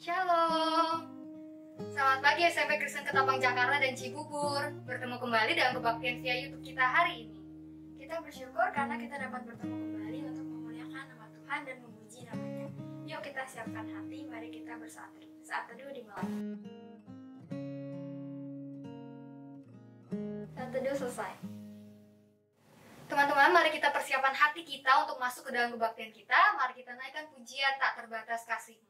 Shalom. Selamat pagi SMP Kristen Ketapang Jakarta dan Cibubur. Bertemu kembali dalam kebaktian via YouTube kita hari ini. Kita bersyukur karena kita dapat bertemu kembali untuk memuliakan nama Tuhan dan memuji namanya. Yuk kita siapkan hati, mari kita bersatu. Saat teduh dimulai. Saat teduh selesai. Teman-teman, mari kita persiapkan hati kita untuk masuk ke dalam kebaktian kita. Mari kita naikkan pujian tak terbatas kasih-Mu.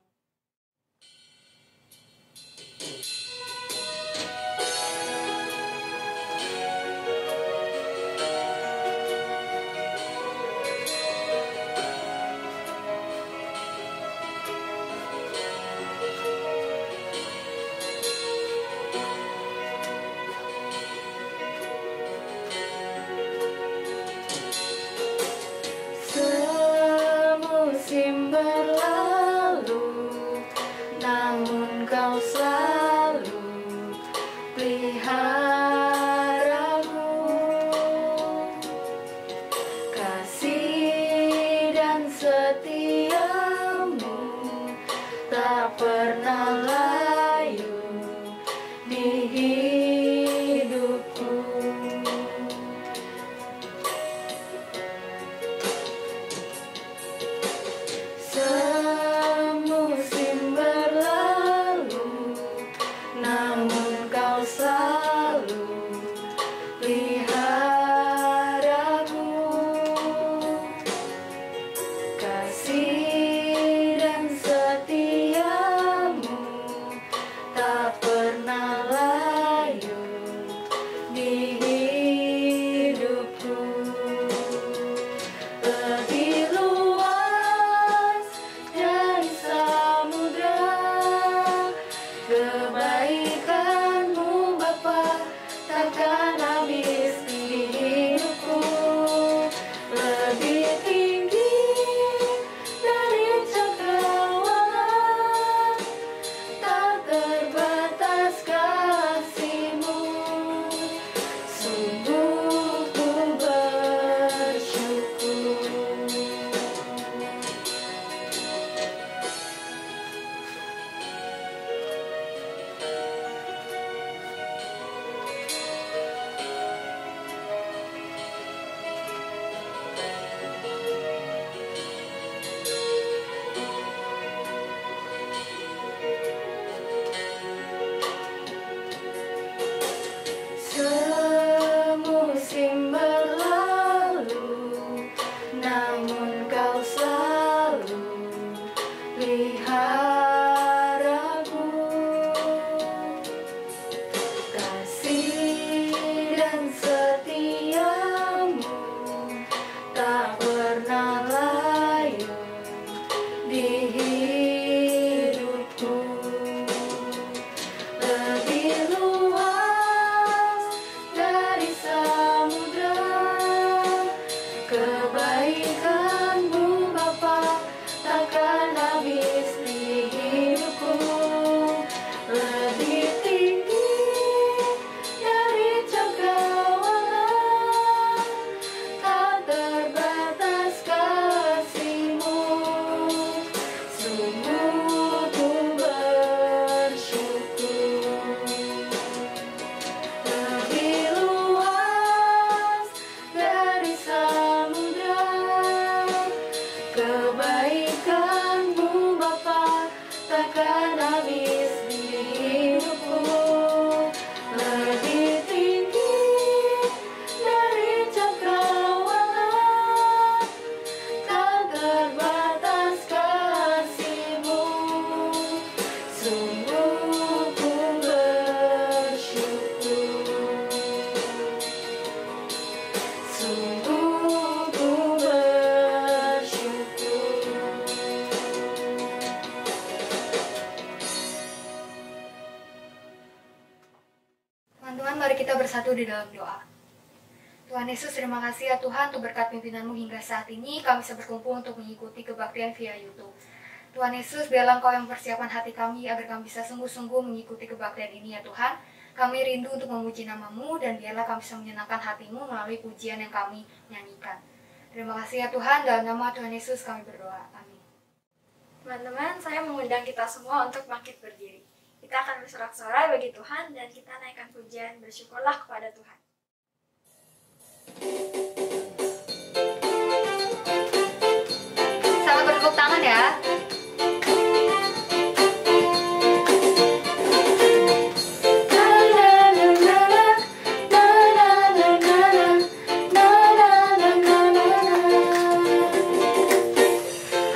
Semusim berlalu, namun Kau selalu peliharaku. Kasih dan setiamu tak pernah layu di hidupku. Semusim berlalu, namun Kau selalu peliharaku. Kasih dan setiamu tak pernah layu di hidupku. Lebih luas dari samudra kebaikan-Mu Bapa, takkan habis di hidupku. Lebih tinggi dari cakrawala, tak terbatas kasih-Mu. Sungguh ku bersyukur. Semusim berlalu, namun Kau selalu peliharaku. Kasih dan setiamu tak pernah layu di hidupku. Lebih luas dari samudra kebaikan-Mu Bapa, takkan habis di hidupku. Lebih tinggi dari cakrawala, tak terbatas kasih-Mu. Sungguh ku bersyukur. Lebih luas dari samudra kebaikan-Mu Bapa, takkan habis di hidupku. Lebih tinggi dari cakrawala, tak terbatas kasih-Mu. Sungguh ku bersyukur. Sungguh ku bersyukur. Teman-teman, mari kita bersatu di dalam doa. Tuhan Yesus, terima kasih ya Tuhan untuk berkat pimpinan-Mu hingga saat ini kami bisa berkumpul untuk mengikuti kebaktian via YouTube. Tuhan Yesus, biarlah Engkau yang mempersiapkan hati kami agar kami bisa sungguh-sungguh mengikuti kebaktian ini ya Tuhan. Kami rindu untuk memuji nama-Mu dan biarlah kami bisa menyenangkan hati-Mu melalui pujian yang kami nyanyikan. Terima kasih ya Tuhan, dalam nama Tuhan Yesus kami berdoa. Amin. Teman-teman, saya mengundang kita semua untuk bangkit berdiri. Kita akan bersorak-sorai bagi Tuhan dan kita naikkan pujian bersyukurlah kepada Tuhan. Selamat bertepuk tangan ya.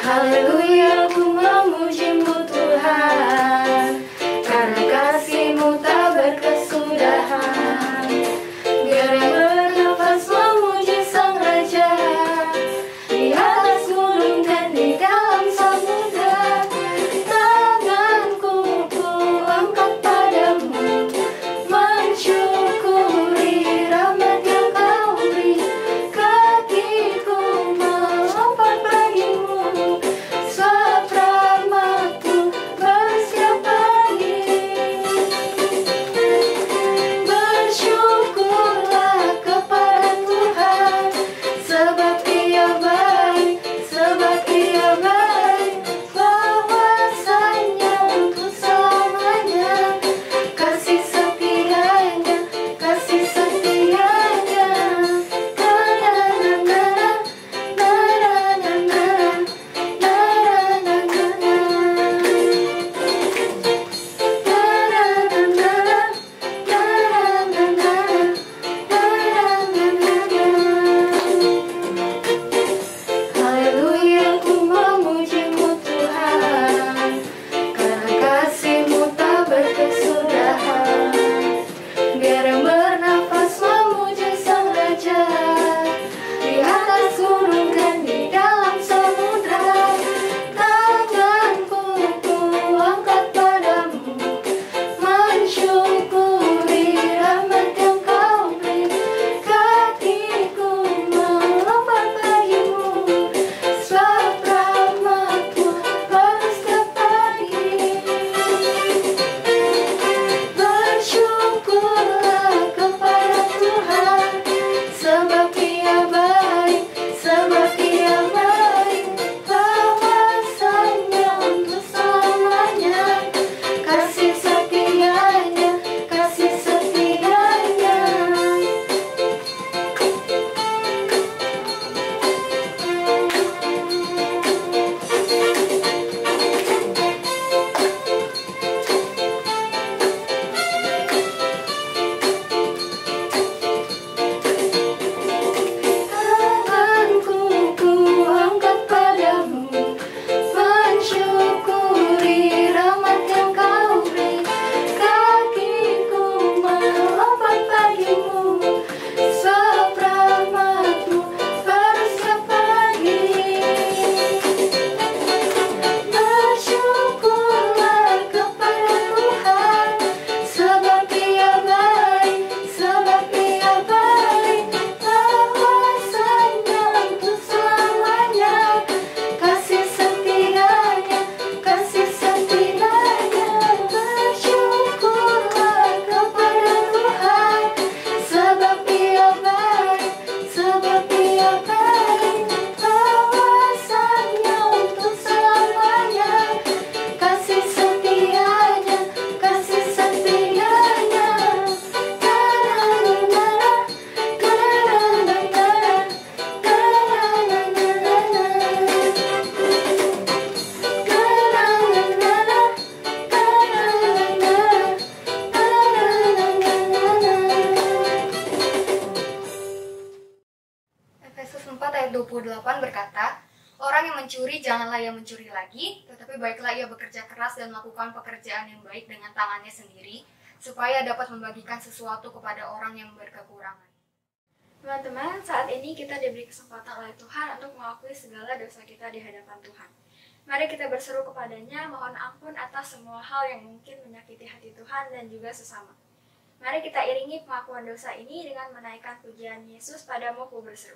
Haleluya, ku memuji-Mu Tuhan, karena kasih-Mu tak berkesudahan. Biar yang bernafas memuji Sang Raja, di atas gunung dan di dalam samudra. Tanganku ku angkat padamu, mensyukuri rahmat yang Kau beri. Kakiku melompat bagimu, sebab rahmat-Mu bersetiap pagi. Bersyukurlah kepada Tuhan, sebab Ia baik, sebab Ia baik. Bahwasanya untuk selamanya, kasih setianya, kasih setianya. Haleluya, ku memuji-Mu Tuhan, karena kasih-Mu tak berkesudahan. Biar yang bernafas memuji Sang Raja, di atas gunung dan di dalam samudra. Tanganku ku angkat padamu, mensyukuri rahmat yang Kau beri. Kakiku melompat bagimu, sebab rahmat-Mu bersetiap pagi. Bersyukurlah kepada Tuhan, sebab Ia baik, sebab Ia baik. Bahwasanya untuk selamanya, kasih setianya, kasih setianya. Tanganku ku angkat padamu, mensyukuri rahmat yang Kau beri. Kakiku melompat bagimu, sebab rahmat-Mu bersetiap pagi. Bersyukurlah kepada Tuhan, sebab Ia baik, sebab Ia baik. Bahwasanya untuk selamanya, kasih setianya, kasih setianya. Bersyukurlah kepada Tuhan, sebab Ia baik, sebab Ia baik. Bahwasanya untuk selamanya, kasih setianya, kasih setianya. Efesus 4 ayat 28 berkata, orang yang mencuri janganlah ia mencuri lagi, tetapi baiklah ia bekerja keras dan melakukan pekerjaan yang baik dengan tangannya sendiri, supaya dapat membagikan sesuatu kepada orang yang berkekurangan. Teman-teman, saat ini kita diberi kesempatan oleh Tuhan untuk mengakui segala dosa kita di hadapan Tuhan. Mari kita berseru kepadanya, mohon ampun atas semua hal yang mungkin menyakiti hati Tuhan dan juga sesama. Mari kita iringi pengakuan dosa ini dengan menaikkan pujian Yesus padamu ku berseru.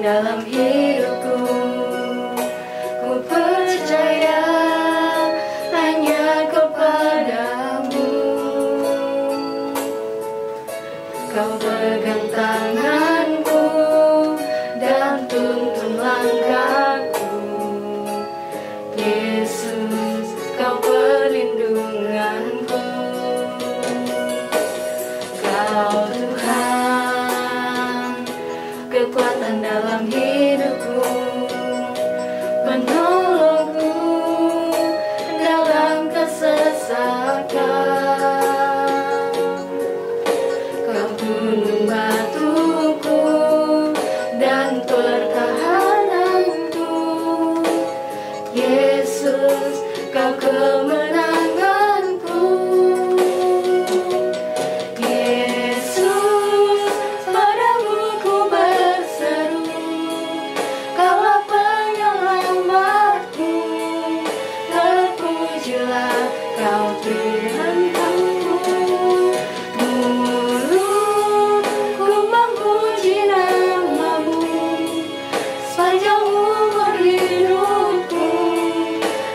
dalam hidupku. Ku percaya hanya kepadamu. Kau pegang tanganku dan tuntun langkahku. Yesus, kau perlindunganku. Kau Tuhan, kekuatan dalam hidupku, penolongku dalam kesesakan. Kau gunung batuku dan pertahananku. Yesus, kau kemenanganku. Yesus, padamu ku berseru, Kaulah penyelamatku. Terpujilah Kau Tuhanku. Mulutku memuji nama-Mu sepanjang umur hidupku.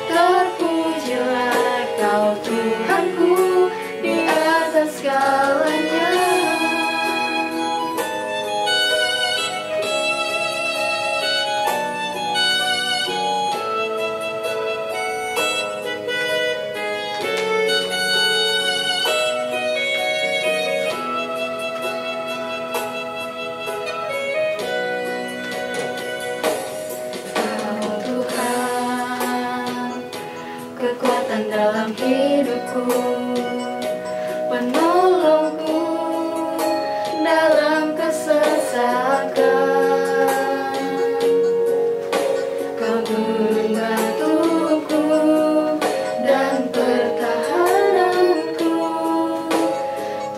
Terpujilah Kau Tuhanku di atas segalanya. Kau Tuhan, kekuatan dalam hidupku, penolongku dalam kesesakan. Kau gunung batuku dan pertahananku.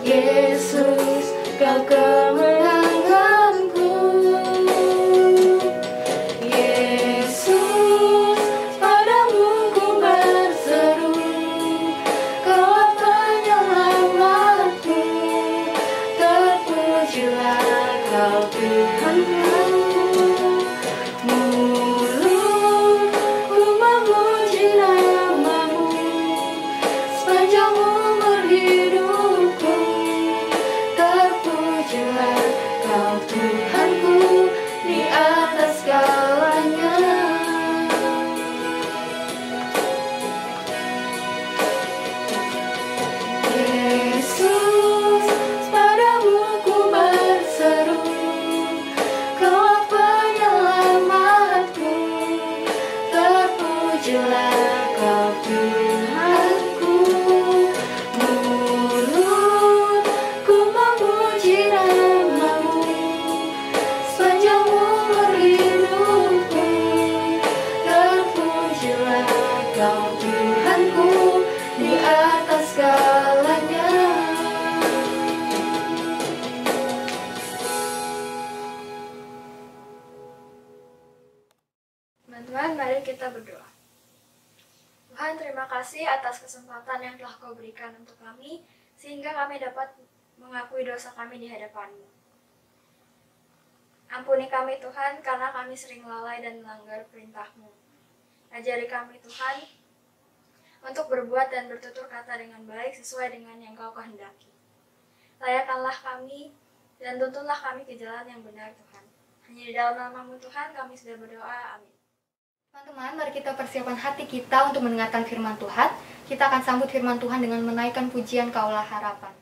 Yesus, Kau kemenanganku. Yesus, padamu ku berseru, Kaulah penyelamatku. Terpujilah Kau Tuhanku. Mulutku memuji nama-Mu sepanjang umur hidupku. Terpujilah Kau Tuhanku di atas segalanya. Yesus, padamu ku berseru, Kaulah penyelamatku. Terpujilah Kau Tuhanku. Mulutku memuji nama-Mu sepanjang umur hidupku. Terpujilah Kau Tuhanku di atas segalanya. Teman-teman, mari kita berdoa. Tuhan, terima kasih atas kesempatan yang telah Kau berikan untuk kami, sehingga kami dapat mengakui dosa kami di hadapan-Mu. Ampuni kami Tuhan, karena kami sering lalai dan melanggar perintah-Mu. Ajari kami Tuhan, untuk berbuat dan bertutur kata dengan baik sesuai dengan yang Kau kehendaki. Layakkanlah kami dan tuntunlah kami ke jalan yang benar Tuhan. Hanya di dalam nama-Mu Tuhan kami sudah berdoa, amin. Teman-teman, mari kita persiapkan hati kita untuk mendengarkan firman Tuhan. Kita akan sambut firman Tuhan dengan menaikkan pujian Kaulah Harapan.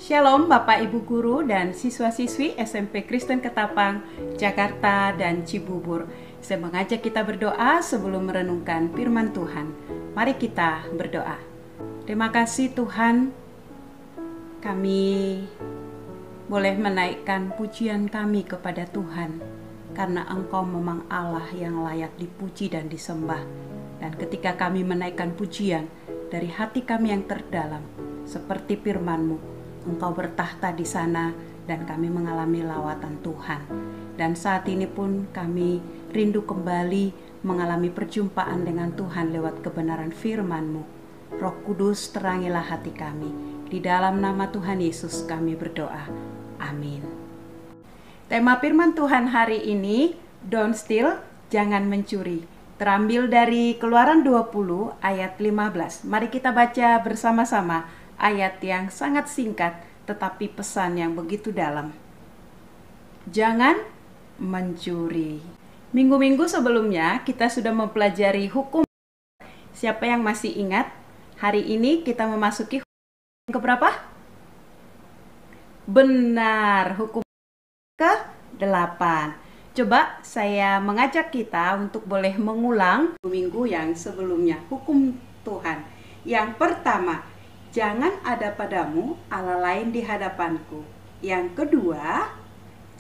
Shalom Bapak Ibu Guru dan siswa-siswi SMP Kristen Ketapang, Jakarta dan Cibubur. Saya mengajak kita berdoa sebelum merenungkan firman Tuhan. Mari kita berdoa. Terima kasih Tuhan, kami boleh menaikkan pujian kami kepada Tuhan, karena Engkau memang Allah yang layak dipuji dan disembah. Dan ketika kami menaikkan pujian dari hati kami yang terdalam, seperti firman-Mu, Engkau bertahta di sana dan kami mengalami lawatan Tuhan. Dan saat ini pun kami rindu kembali mengalami perjumpaan dengan Tuhan lewat kebenaran firman-Mu. Roh Kudus, terangilah hati kami. Di dalam nama Tuhan Yesus kami berdoa. Amin. Tema firman Tuhan hari ini, Don't Steal, jangan mencuri. Terambil dari Keluaran 20 ayat 15. Mari kita baca bersama-sama ayat yang sangat singkat tetapi pesan yang begitu dalam. Jangan mencuri. Minggu-minggu sebelumnya kita sudah mempelajari hukum. Siapa yang masih ingat? Hari ini kita memasuki hukum yang keberapa? Benar, hukum ke-8. Coba saya mengajak kita untuk boleh mengulang minggu yang sebelumnya. Hukum Tuhan. Yang pertama, jangan ada padamu Allah lain di hadapanku. Yang kedua,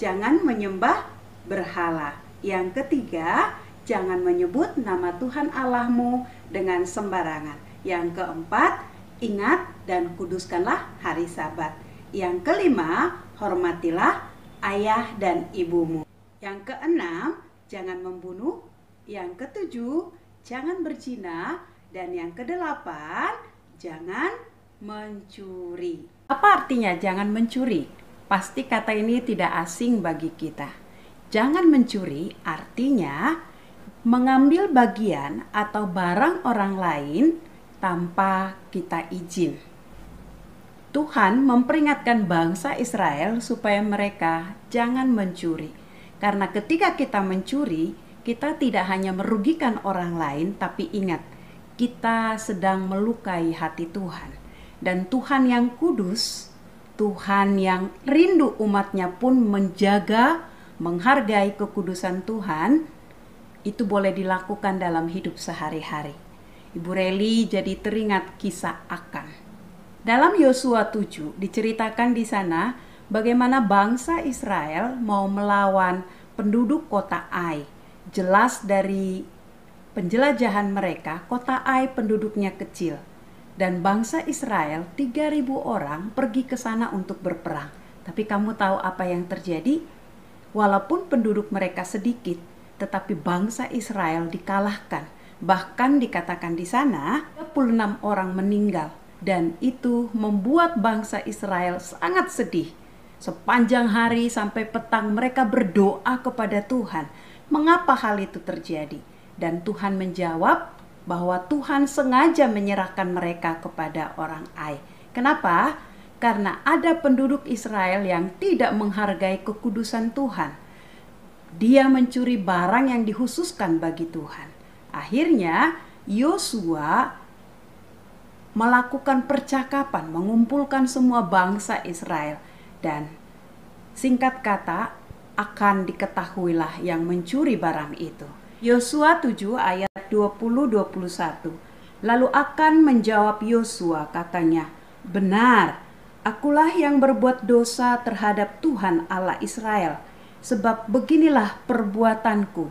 jangan menyembah berhala. Yang ketiga, jangan menyebut nama Tuhan Allahmu dengan sembarangan. Yang keempat, ingat dan kuduskanlah hari Sabat. Yang kelima, hormatilah ayah dan ibumu. Yang keenam, jangan membunuh. Yang ketujuh, jangan berzina. Dan yang kedelapan, jangan mencuri. Apa artinya jangan mencuri? Pasti kata ini tidak asing bagi kita. Jangan mencuri artinya mengambil bagian atau barang orang lain tanpa kita izin. Tuhan memperingatkan bangsa Israel supaya mereka jangan mencuri. Karena ketika kita mencuri, kita tidak hanya merugikan orang lain, tapi ingat, kita sedang melukai hati Tuhan. Dan Tuhan yang kudus, Tuhan yang rindu umatnya pun menjaga, menghargai kekudusan Tuhan, itu boleh dilakukan dalam hidup sehari-hari. Ibu Reli jadi teringat kisah Akan. Dalam Yosua 7 diceritakan di sana bagaimana bangsa Israel mau melawan penduduk kota Ai. Jelas dari penjelajahan mereka, kota Ai penduduknya kecil. Dan bangsa Israel 3.000 orang pergi ke sana untuk berperang. Tapi kamu tahu apa yang terjadi? Walaupun penduduk mereka sedikit, tetapi bangsa Israel dikalahkan. Bahkan dikatakan di sana 36 orang meninggal. Dan itu membuat bangsa Israel sangat sedih. Sepanjang hari sampai petang mereka berdoa kepada Tuhan. Mengapa hal itu terjadi? Dan Tuhan menjawab bahwa Tuhan sengaja menyerahkan mereka kepada orang Ai. Kenapa? Karena ada penduduk Israel yang tidak menghargai kekudusan Tuhan. Dia mencuri barang yang dikhususkan bagi Tuhan. Akhirnya Yosua melakukan percakapan, mengumpulkan semua bangsa Israel. Dan singkat kata, akan diketahuilah yang mencuri barang itu. Yosua 7 ayat 20-21. Lalu Akan menjawab Yosua, katanya, benar, akulah yang berbuat dosa terhadap Tuhan Allah Israel. Sebab beginilah perbuatanku.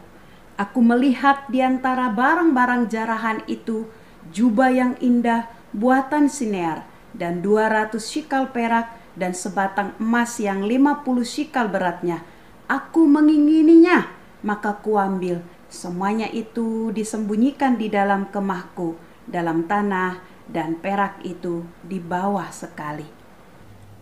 Aku melihat di antara barang-barang jarahan itu jubah yang indah buatan Sinear dan 200 shikal perak dan sebatang emas yang 50 shikal beratnya. Aku mengingininya, maka kuambil. Semuanya itu disembunyikan di dalam kemahku, dalam tanah, dan perak itu di bawah sekali.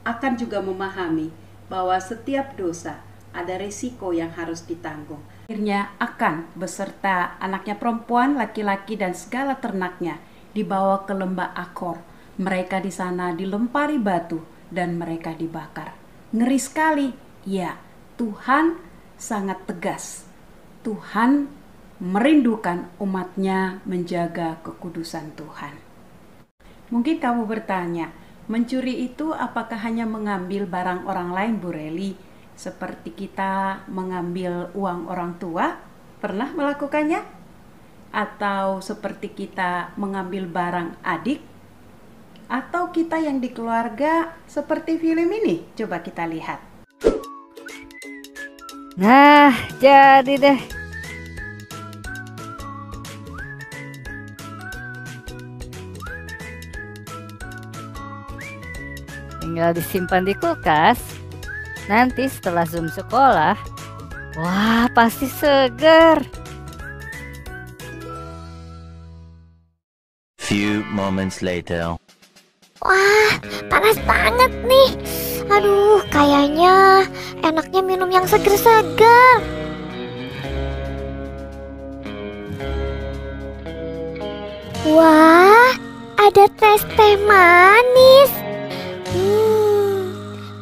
Akan juga memahami bahwa setiap dosa ada risiko yang harus ditanggung. Akhirnya Akan beserta anaknya perempuan, laki-laki, dan segala ternaknya dibawa ke lembah Akor. Mereka di sana dilempari batu dan mereka dibakar. Ngeri sekali. Ya, Tuhan sangat tegas. Tuhan merindukan umatnya menjaga kekudusan Tuhan. Mungkin kamu bertanya, Mencuri itu apakah hanya mengambil barang orang lain, Bu Reli? Seperti kita mengambil uang orang tua, pernah melakukannya? Atau seperti kita mengambil barang adik? Atau kita yang di keluarga seperti film ini? Coba kita lihat. Nah, jadi deh. Tinggal disimpan di kulkas. Nanti setelah Zoom sekolah, wah pasti seger. Few moments later. Wah, panas banget nih. Aduh, kayaknya enaknya minum yang seger-seger. Wah, ada teh manis.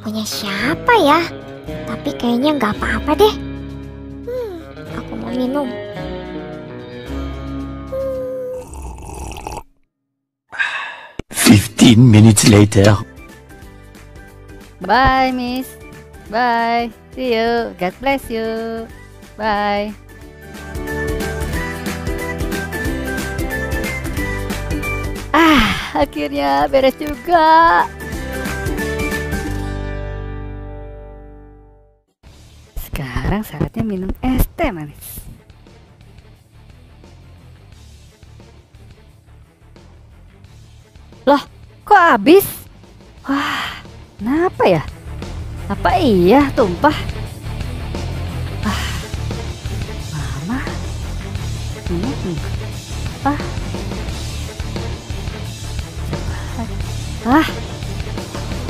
Punya siapa ya? Tapi kayaknya nggak apa-apa deh. Aku mau minum. 15 minutes later. Bye, Miss. Bye. See you. God bless you. Bye. Akhirnya beres juga. Sekarang saatnya minum es teh manis. Loh, kok habis? Wah, kenapa ya? Apa iya tumpah? Mama.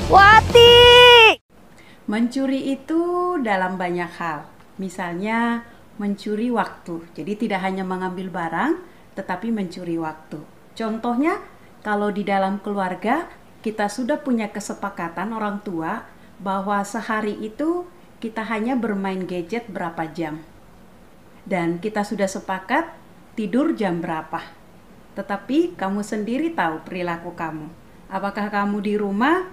Wati! Mencuri itu dalam banyak hal. Misalnya mencuri waktu. Jadi tidak hanya mengambil barang, tetapi mencuri waktu. Contohnya, kalau di dalam keluarga kita sudah punya kesepakatan orang tua bahwa sehari itu kita hanya bermain gadget berapa jam. Dan kita sudah sepakat tidur jam berapa. Tetapi kamu sendiri tahu perilaku kamu. Apakah kamu di rumah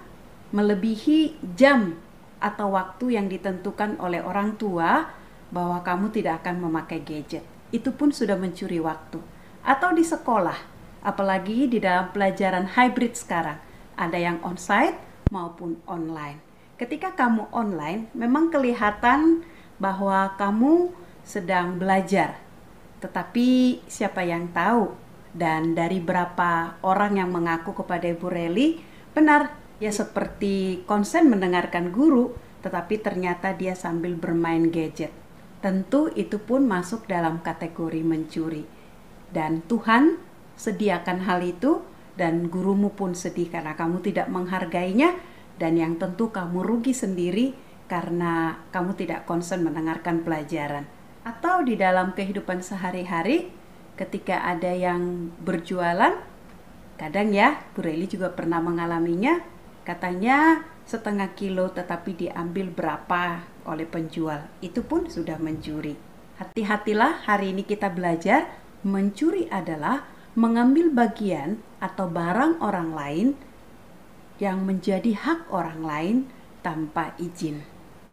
melebihi jam atau waktu yang ditentukan oleh orang tua bahwa kamu tidak akan memakai gadget. Itu pun sudah mencuri waktu. Atau di sekolah, apalagi di dalam pelajaran hybrid sekarang, ada yang onsite maupun online. Ketika kamu online, memang kelihatan bahwa kamu sedang belajar. Tetapi siapa yang tahu? Dan dari berapa orang yang mengaku kepada Ibu Reli, benar, ya seperti konsen mendengarkan guru, tetapi ternyata dia sambil bermain gadget. Tentu itu pun masuk dalam kategori mencuri. Dan Tuhan sediakan hal itu, dan gurumu pun sedih karena kamu tidak menghargainya, dan yang tentu kamu rugi sendiri karena kamu tidak konsen mendengarkan pelajaran. Atau di dalam kehidupan sehari-hari, ketika ada yang berjualan, kadang ya, Bu Reli juga pernah mengalaminya, katanya setengah kilo tetapi diambil berapa oleh penjual. Itu pun sudah mencuri. Hati-hatilah, hari ini kita belajar, mencuri adalah mengambil bagian atau barang orang lain yang menjadi hak orang lain tanpa izin.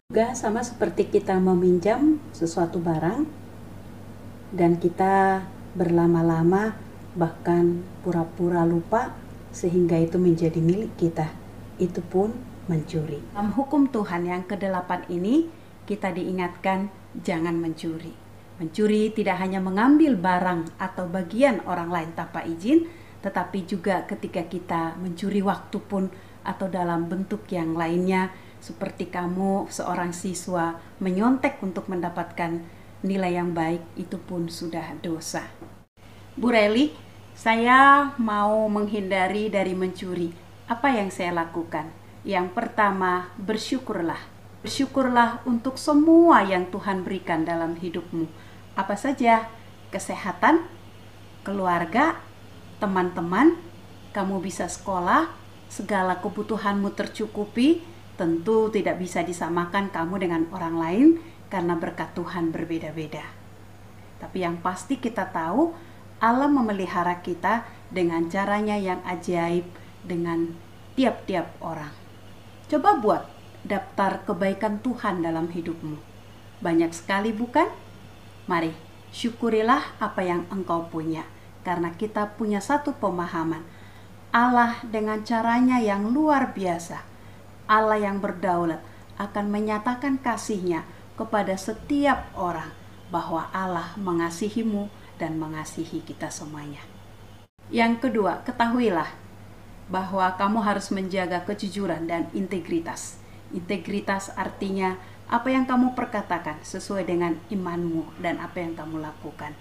Juga sama seperti kita meminjam sesuatu barang dan kita berlama-lama bahkan pura-pura lupa sehingga itu menjadi milik kita. Itu pun mencuri. Dalam hukum Tuhan yang ke-8 ini kita diingatkan jangan mencuri. Mencuri tidak hanya mengambil barang atau bagian orang lain tanpa izin, tetapi juga ketika kita mencuri waktu pun atau dalam bentuk yang lainnya, seperti kamu seorang siswa menyontek untuk mendapatkan nilai yang baik, itu pun sudah dosa. Bu Reli, saya mau menghindari dari mencuri. Apa yang saya lakukan? Yang pertama, bersyukurlah. Bersyukurlah untuk semua yang Tuhan berikan dalam hidupmu. Apa saja? Kesehatan, keluarga, teman-teman, kamu bisa sekolah, segala kebutuhanmu tercukupi. Tentu tidak bisa disamakan kamu dengan orang lain karena berkat Tuhan berbeda-beda. Tapi yang pasti kita tahu, Allah memelihara kita dengan caranya yang ajaib, dengan tiap-tiap orang. Coba buat daftar kebaikan Tuhan dalam hidupmu. Banyak sekali bukan? Mari, syukurilah apa yang engkau punya, karena kita punya satu pemahaman. Allah dengan caranya yang luar biasa, Allah yang berdaulat, akan menyatakan kasih-Nya kepada setiap orang, bahwa Allah mengasihimu dan mengasihi kita semuanya. Yang kedua, ketahuilah bahwa kamu harus menjaga kejujuran dan integritas. Integritas artinya apa yang kamu perkatakan sesuai dengan imanmu dan apa yang kamu lakukan.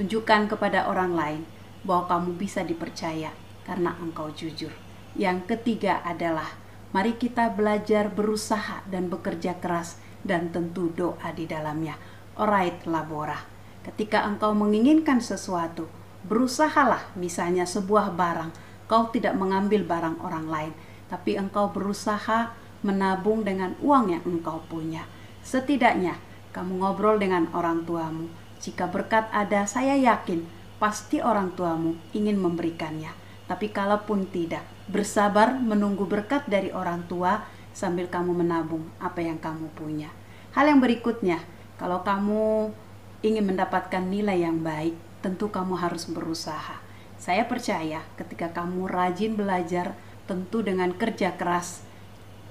Tunjukkan kepada orang lain bahwa kamu bisa dipercaya karena engkau jujur. Yang ketiga adalah mari kita belajar berusaha dan bekerja keras dan tentu doa di dalamnya. Orait labora. Ketika engkau menginginkan sesuatu, berusahalah, misalnya sebuah barang, kau tidak mengambil barang orang lain, tapi engkau berusaha menabung dengan uang yang engkau punya. Setidaknya kamu ngobrol dengan orang tuamu. Jika berkat ada, saya yakin pasti orang tuamu ingin memberikannya. Tapi kalaupun tidak, bersabar menunggu berkat dari orang tua sambil kamu menabung apa yang kamu punya. Hal yang berikutnya, kalau kamu ingin mendapatkan nilai yang baik, tentu kamu harus berusaha. Saya percaya ketika kamu rajin belajar, tentu dengan kerja keras,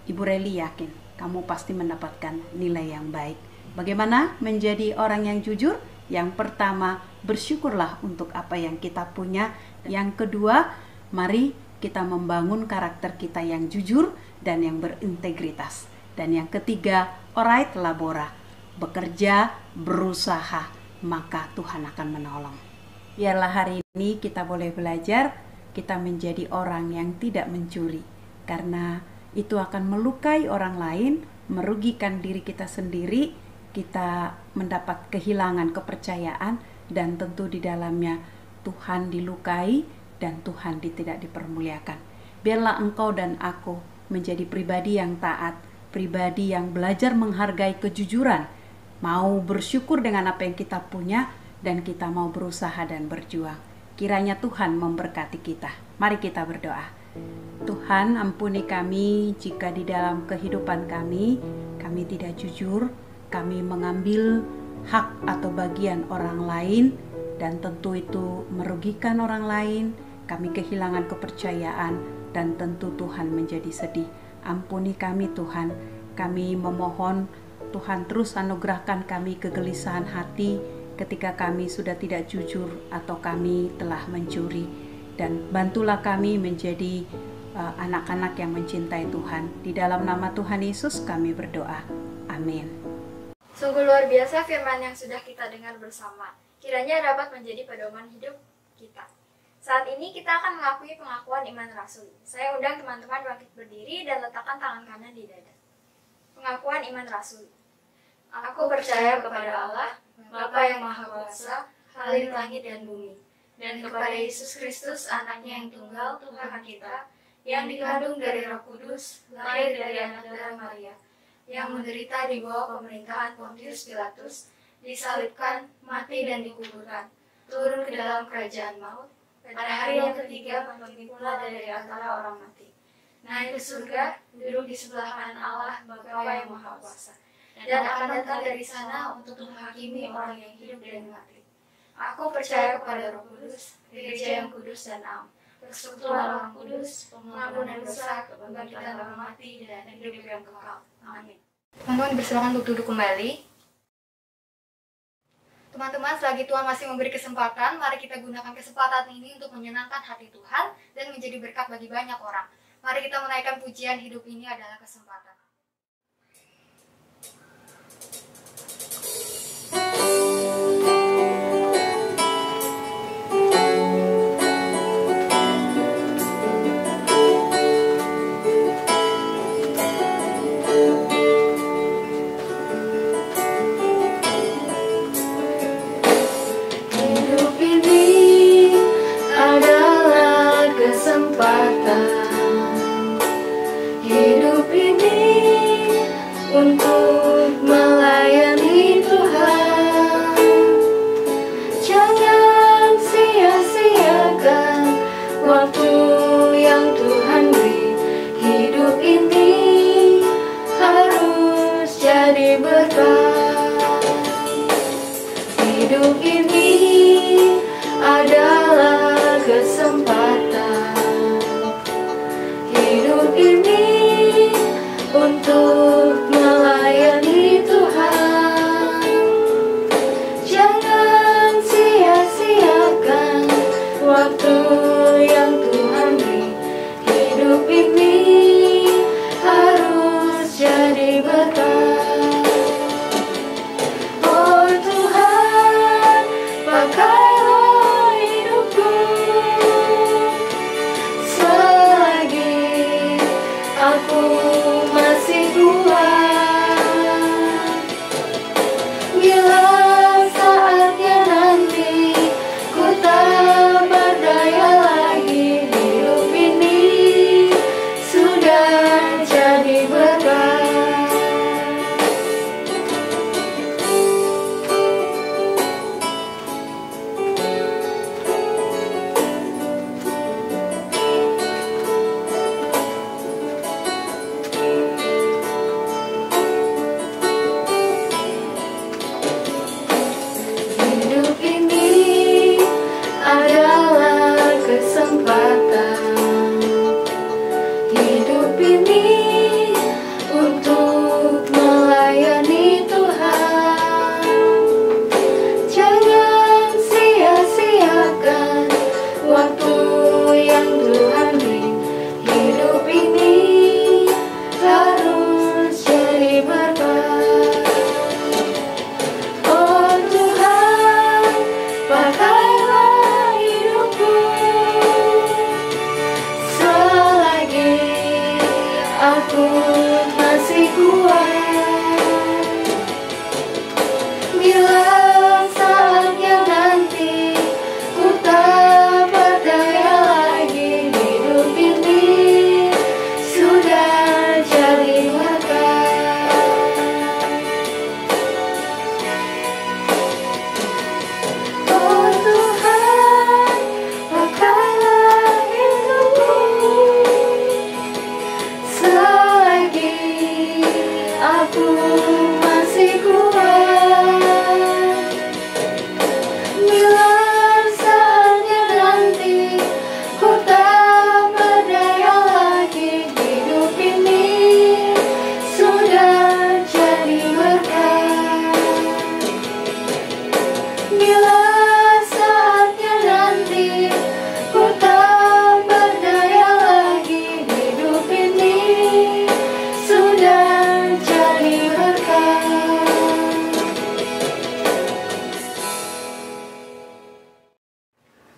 Ibu Reli yakin kamu pasti mendapatkan nilai yang baik. Bagaimana menjadi orang yang jujur? Yang pertama, bersyukurlah untuk apa yang kita punya. Yang kedua, mari kita membangun karakter kita yang jujur dan yang berintegritas. Dan yang ketiga, orait labora, bekerja, berusaha, maka Tuhan akan menolong. Biarlah hari ini kita boleh belajar, kita menjadi orang yang tidak mencuri, karena itu akan melukai orang lain, merugikan diri kita sendiri, kita mendapat kehilangan kepercayaan, dan tentu di dalamnya Tuhan dilukai dan Tuhan tidak dipermuliakan. Biarlah engkau dan aku menjadi pribadi yang taat, pribadi yang belajar menghargai kejujuran, mau bersyukur dengan apa yang kita punya, dan kita mau berusaha dan berjuang. Kiranya Tuhan memberkati kita. Mari kita berdoa. Tuhan, ampuni kami jika di dalam kehidupan kami tidak jujur, kami mengambil hak atau bagian orang lain, dan tentu itu merugikan orang lain, kami kehilangan kepercayaan, dan tentu Tuhan menjadi sedih. Ampuni kami Tuhan, kami memohon Tuhan terus anugerahkan kami kegelisahan hati ketika kami sudah tidak jujur atau kami telah mencuri, dan bantulah kami menjadi anak-anak yang mencintai Tuhan. Di dalam nama Tuhan Yesus kami berdoa. Amin. Sungguh luar biasa firman yang sudah kita dengar bersama. Kiranya dapat menjadi pedoman hidup kita. Saat ini kita akan mengakui pengakuan iman rasuli. Saya undang teman-teman bangkit berdiri dan letakkan tangan kanan di dada. Pengakuan iman rasuli. Aku percaya kepada Allah, Bapa yang Maha Kuasa, Khalik langit dan bumi, dan kepada Yesus Kristus, Anaknya yang tunggal, Tuhan kita, yang dikandung dari Roh Kudus, lahir dari anak darah Maria, yang menderita di bawah pemerintahan Pontius Pilatus, disalibkan, mati dan dikuburkan, turun ke dalam kerajaan maut, pada hari yang ketiga bangkit pula dari antara orang mati, naik ke surga, duduk di sebelah kanan Allah, Bapa yang Maha Kuasa, dan akan datang dari sana untuk menghakimi orang yang hidup dan mati. Aku percaya kepada Roh Kudus, gereja yang kudus dan am, persekutuan orang kudus, pengampunan dosa, kebangkitan orang mati, dan hidup yang kekal. Amin. Teman-teman dipersilakan untuk duduk kembali. Teman-teman, selagi Tuhan masih memberi kesempatan, mari kita gunakan kesempatan ini untuk menyenangkan hati Tuhan dan menjadi berkat bagi banyak orang. Mari kita menaikkan pujian hidup ini adalah kesempatan. Hidup ini adalah kesempatan. Hidup ini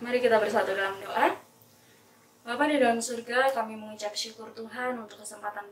Mari kita bersatu dalam doa. Bapa di dalam surga, kami mengucap syukur Tuhan untuk kesempatan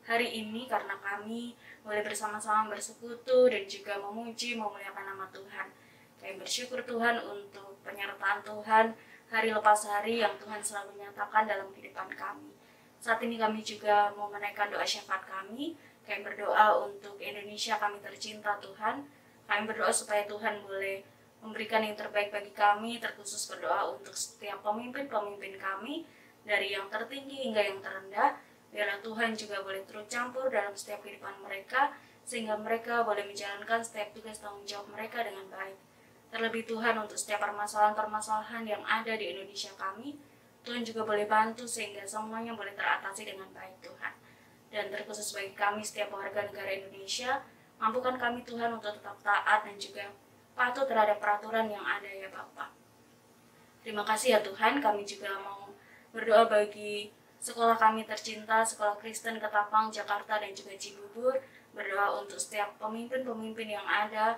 hari ini karena kami boleh bersama-sama bersekutu dan juga memuji, memuliakan nama Tuhan. Kami bersyukur Tuhan untuk penyertaan Tuhan hari lepas hari yang Tuhan selalu nyatakan dalam kehidupan kami. Saat ini kami juga mau menaikkan doa syafaat kami. Kami berdoa untuk Indonesia kami tercinta Tuhan. Kami berdoa supaya Tuhan boleh memberikan yang terbaik bagi kami, terkhusus berdoa untuk setiap pemimpin-pemimpin kami, dari yang tertinggi hingga yang terendah. Biarlah Tuhan juga boleh turut campur dalam setiap kehidupan mereka, sehingga mereka boleh menjalankan setiap tugas tanggung jawab mereka dengan baik. Terlebih Tuhan untuk setiap permasalahan-permasalahan yang ada di Indonesia kami, Tuhan juga boleh bantu sehingga semuanya boleh teratasi dengan baik Tuhan. Dan terkhusus bagi kami setiap warga negara Indonesia, mampukan kami Tuhan untuk tetap taat dan juga patuh terhadap peraturan yang ada ya Bapa. Terima kasih ya Tuhan, kami juga mau berdoa bagi sekolah kami tercinta, Sekolah Kristen Ketapang, Jakarta dan juga Cibubur. Berdoa untuk setiap pemimpin-pemimpin yang ada,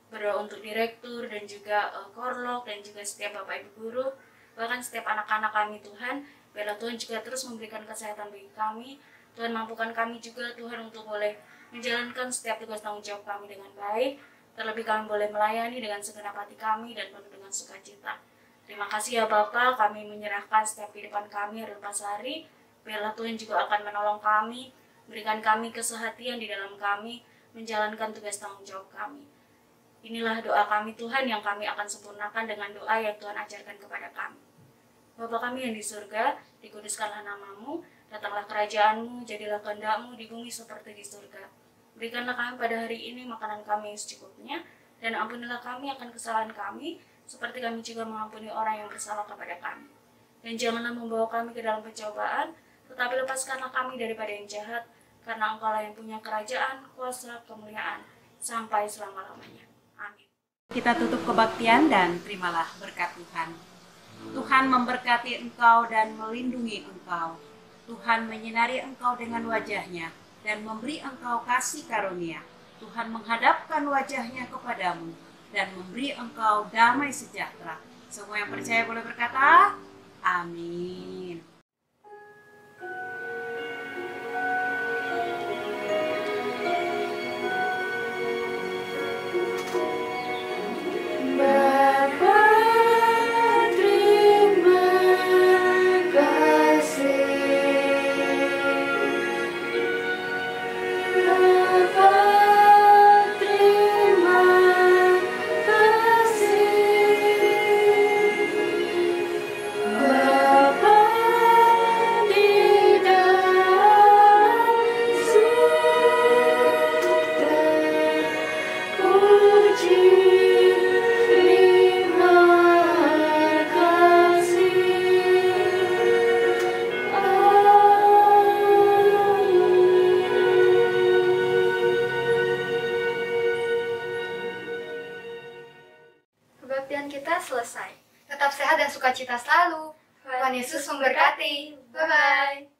berdoa untuk direktur dan juga korlok dan juga setiap Bapak Ibu guru, bahkan setiap anak-anak kami Tuhan. Biarlah Tuhan juga terus memberikan kesehatan bagi kami. Tuhan mampukan kami juga Tuhan untuk boleh menjalankan setiap tugas tanggung jawab kami dengan baik. Terlebih kami boleh melayani dengan segenap hati kami dan penuh dengan sukacita. Terima kasih ya Bapa, kami menyerahkan setiap kehidupan kami hari lepas hari. Biarlah Tuhan juga akan menolong kami, berikan kami kesehatan di dalam kami, menjalankan tugas tanggung jawab kami. Inilah doa kami Tuhan yang kami akan sempurnakan dengan doa yang Tuhan ajarkan kepada kami. Bapa kami yang di surga, dikuduskanlah nama-Mu, datanglah kerajaan-Mu, jadilah kehendak-Mu di bumi seperti di surga. Berikanlah kami pada hari ini makanan kami yang secukupnya, dan ampunilah kami akan kesalahan kami, seperti kami juga mengampuni orang yang bersalah kepada kami. Dan janganlah membawa kami ke dalam pencobaan, tetapi lepaskanlah kami daripada yang jahat, karena Engkau lah yang punya kerajaan, kuasa, kemuliaan, sampai selama-lamanya. Amin. Kita tutup kebaktian dan terimalah berkat Tuhan. Tuhan memberkati engkau dan melindungi engkau. Tuhan menyinari engkau dengan wajah-Nya dan memberi engkau kasih karunia. Tuhan menghadapkan wajah-Nya kepadamu dan memberi engkau damai sejahtera. Semua yang percaya boleh berkata, amin. Bapa, terima kasih. Bapa, terima kasih. Bapa di dalam surga, puji terima kasih. Kebaktian kita selesai. Tetap sehat dan sukacita selalu. Tuhan Yesus memberkati. Bye-bye.